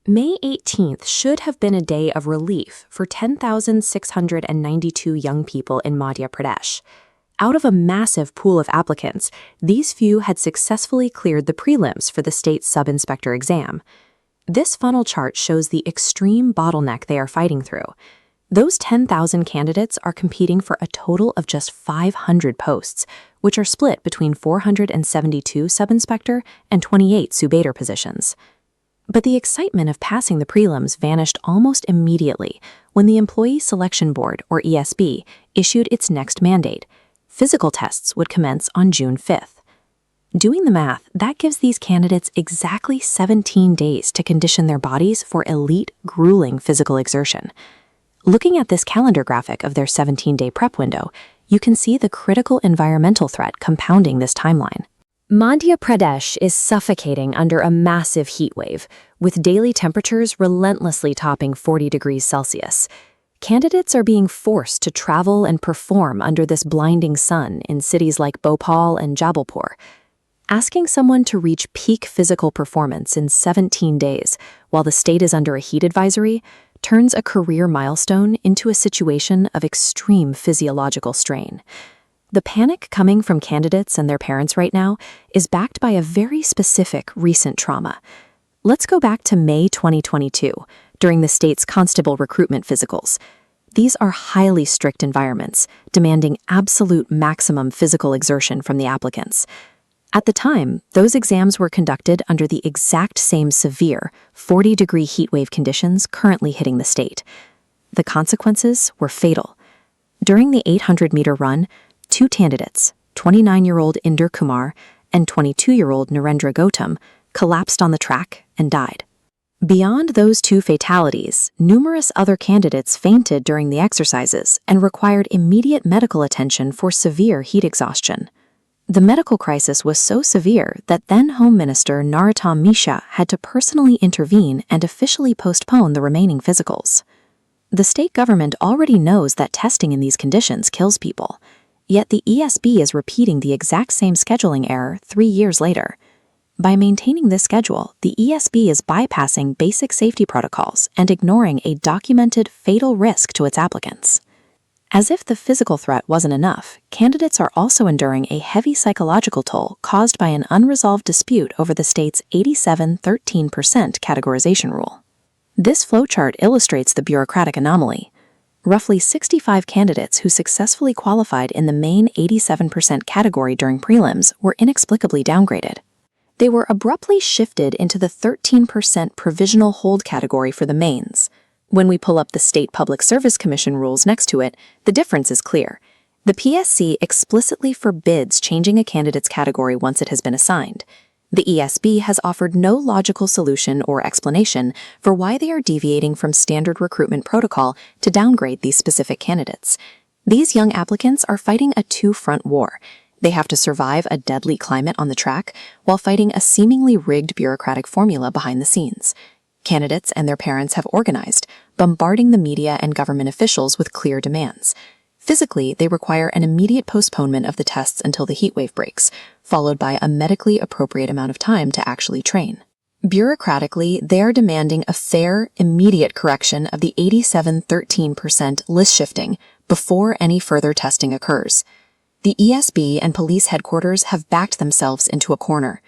May 18th should have been a day of relief for 10,692 young people in Madhya Pradesh. Out of a massive pool of applicants, these few had successfully cleared the prelims for the state sub-inspector exam. This funnel chart shows the extreme bottleneck they are fighting through. Those 10,000 candidates are competing for a total of just 500 posts, which are split between 472 sub-inspector and 28 Subedar positions. But the excitement of passing the prelims vanished almost immediately when the Employee Selection Board, or ESB, issued its next mandate. Physical tests would commence on June 5th. Doing the math, that gives these candidates exactly 17 days to condition their bodies for elite, grueling physical exertion. Looking at this calendar graphic of their 17-day prep window, you can see the critical environmental threat compounding this timeline. Madhya Pradesh is suffocating under a massive heat wave, with daily temperatures relentlessly topping 40 degrees Celsius. Candidates are being forced to travel and perform under this blinding sun in cities like Bhopal and Jabalpur. Asking someone to reach peak physical performance in 17 days while the state is under a heat advisory turns a career milestone into a situation of extreme physiological strain. The panic coming from candidates and their parents right now is backed by a very specific recent trauma. Let's go back to May 2022, during the state's constable recruitment physicals. These are highly strict environments, demanding absolute maximum physical exertion from the applicants. At the time, those exams were conducted under the exact same severe 40-degree heatwave conditions currently hitting the state. The consequences were fatal. During the 800-meter run, two candidates, 29-year-old Inder Kumar and 22-year-old Narendra Gautam, collapsed on the track and died. Beyond those two fatalities, numerous other candidates fainted during the exercises and required immediate medical attention for severe heat exhaustion. The medical crisis was so severe that then Home Minister Narottam Mishra had to personally intervene and officially postpone the remaining physicals. The state government already knows that testing in these conditions kills people. Yet the ESB is repeating the exact same scheduling error 3 years later. By maintaining this schedule, the ESB is bypassing basic safety protocols and ignoring a documented fatal risk to its applicants. As if the physical threat wasn't enough, candidates are also enduring a heavy psychological toll caused by an unresolved dispute over the state's 87-13% categorization rule. This flowchart illustrates the bureaucratic anomaly. Roughly 65 candidates who successfully qualified in the main 87% category during prelims were inexplicably downgraded. They were abruptly shifted into the 13% provisional hold category for the mains. When we pull up the State Public Service Commission rules next to it, the difference is clear. The PSC explicitly forbids changing a candidate's category once it has been assigned. The ESB has offered no logical solution or explanation for why they are deviating from standard recruitment protocol to downgrade these specific candidates. These young applicants are fighting a two-front war. They have to survive a deadly climate on the track while fighting a seemingly rigged bureaucratic formula behind the scenes. Candidates and their parents have organized, bombarding the media and government officials with clear demands. Physically, they require an immediate postponement of the tests until the heatwave breaks, followed by a medically appropriate amount of time to actually train. Bureaucratically, they are demanding a fair, immediate correction of the 87-13% list shifting before any further testing occurs. The ESB and police headquarters have backed themselves into a corner.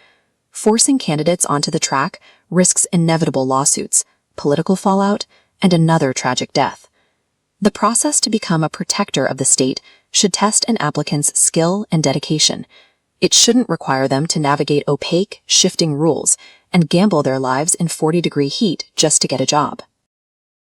Forcing candidates onto the track risks inevitable lawsuits, political fallout, and another tragic death. The process to become a protector of the state should test an applicant's skill and dedication. It shouldn't require them to navigate opaque, shifting rules and gamble their lives in 40-degree heat just to get a job.